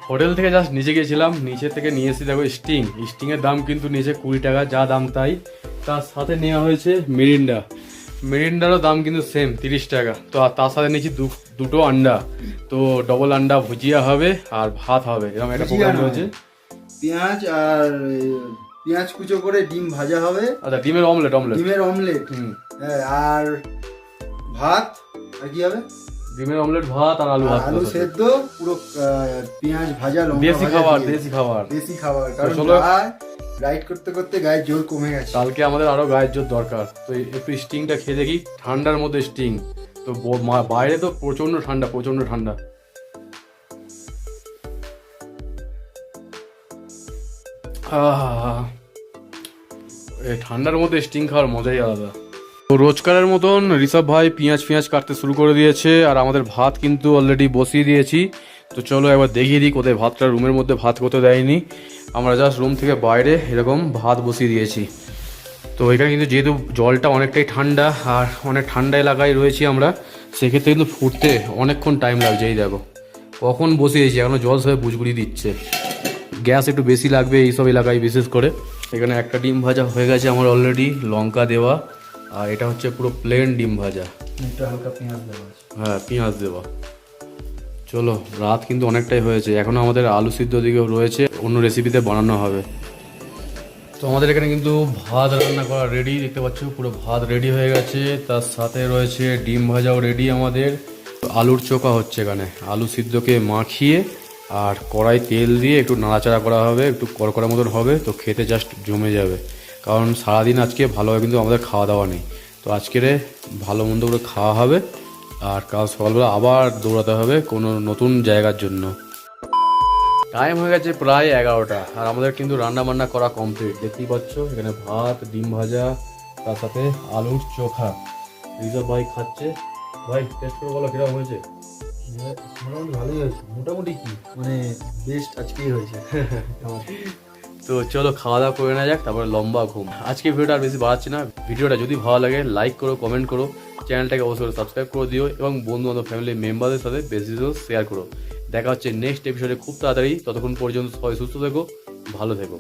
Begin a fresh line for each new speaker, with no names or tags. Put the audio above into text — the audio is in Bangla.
হোটেল থেকে জাস্ট নিচে গিয়েছিলাম, নিচে থেকে নিয়ে এসেছি দেখো স্টিং এর দাম কিন্তু নিচে 20 টাকা, যা দাম তাই। তার সাথে নেওয়া হয়েছে মেরিন্ডারও দাম কিন্তু সেম 30 টাকা। তো আর তার সাথে নিয়েছি দুটো আন্ডা, তো ডবল আন্ডা ভুজিয়া হবে আর ভাত হবে, এরকম একটা প্রোগ্রাম রয়েছে।
পেঁয়াজ কুচো করে ডিম ভাজা হবে।
আচ্ছা, ডিমের অমলেট।
হ্যাঁ, আর ভাত। আর কি হবে?
ডিমের অমলেট, ভাত আর আলু
সেদ্ধ, পুরো পেঁয়াজ ভাজা,
দেশি খাবার।
কারণ রাইড করতে করতে গায়ের জোর কমে গেছে।
কালকে আমাদের আরো গায়ের জোর দরকার, তো একটু স্টিংটা খেয়ে দেখি। ঠান্ডার মধ্যে স্টিং, তো বাইরে তো প্রচন্ড ঠান্ডা। এই ঠান্ডার মধ্যে স্টিং খাওয়ার মজাই আলাদা। তো রোজকারের মতন ঋষভ ভাই পেঁয়াজ কাটতে শুরু করে দিয়েছে, আর আমাদের ভাত কিন্তু অলরেডি বসিয়ে দিয়েছি। তো চলো একবার দেখিয়ে দিই কোথায় ভাতটা, রুমের মধ্যে ভাত কোথাও দেয়নি, আমরা জাস্ট রুম থেকে বাইরে এরকম ভাত বসিয়ে দিয়েছি। তো এখানে কিন্তু যেহেতু জলটা অনেকটাই ঠান্ডা আর অনেক ঠান্ডা এলাকায় রয়েছি আমরা, সেক্ষেত্রে কিন্তু ফুটতে অনেকক্ষণ টাইম লাগছে। এই দেখো কখন বসিয়েছি, এখনো জল সবাই বুঝগুড়ি দিচ্ছে। গ্যাস একটু বেশি লাগবে এইসব এলাকায় বিশেষ করে। এখানে একটা ডিম ভাজা হয়ে গেছে আমার অলরেডি, লঙ্কা দেওয়া, আর এটা হচ্ছে পুরো প্লেন ডিম ভাজা,
হালকা পেঁয়াজ দেওয়া আছে।
হ্যাঁ পেঁয়াজ দেওয়া। চলো, রাত কিন্তু অনেকটাই হয়েছে, এখনও আমাদের আলু সিদ্ধ দিকেও রয়েছে, অন্য রেসিপিতে বানানো হবে। তো আমাদের এখানে কিন্তু ভাত রান্না করা রেডি, দেখতে পাচ্ছ পুরো ভাত রেডি হয়ে গেছে। তার সাথে রয়েছে ডিম ভাজাও রেডি আমাদের। আলুর চোখা হচ্ছে এখানে, আলু সিদ্ধকে মাখিয়ে আর কড়াই তেল দিয়ে একটু নাড়াচাড়া করা হবে, একটু কড়কড়া মতন হবে, তো খেতে জাস্ট জমে যাবে। কারণ সারাদিন আজকে ভালোভাবে কিন্তু আমাদের খাওয়া দাওয়া নেই, তো আজকের ভালো মন্দ করে খাওয়া হবে, আর কাল সকালবেলা আবার দৌড়াতে হবে কোনো নতুন জায়গার জন্য। টাইম হয়ে গেছে প্রায় 11টা, আর আমাদের কিন্তু রান্না বান্না করা কমপ্লিট। দেখতেই পাচ্ছ এখানে ভাত, ডিম ভাজা, তার সাথে আলুর চোখা। ঋষভ ভাই খাচ্ছে। ভাই টেস্ট করে বলো কিরকম হয়েছে?
মোটামুটি ভালোই হয়েছে। মোটামুটি কি মানে বেস্ট আজকেই হয়েছে।
তো চলো খাওয়া দাওয়া করে নেওয়া যাক, তারপরে লম্বা ঘুম। আজকে ভিডিওটা আর বেশি বাড়াচ্ছি না, ভিডিওটা যদি ভালো লাগে লাইক করো, কমেন্ট করো, চ্যানেলটাকে অবশ্যই সাবস্ক্রাইব করে দিও, এবং বন্ধু বান্ধব ফ্যামিলি মেম্বারদের সাথে বেশি শেয়ার করো। দেখা হচ্ছে নেক্সট এপিসোডে খুব তাড়াতাড়ি। ততক্ষণ পর্যন্ত সবাই সুস্থ থেকো, ভালো থেকো।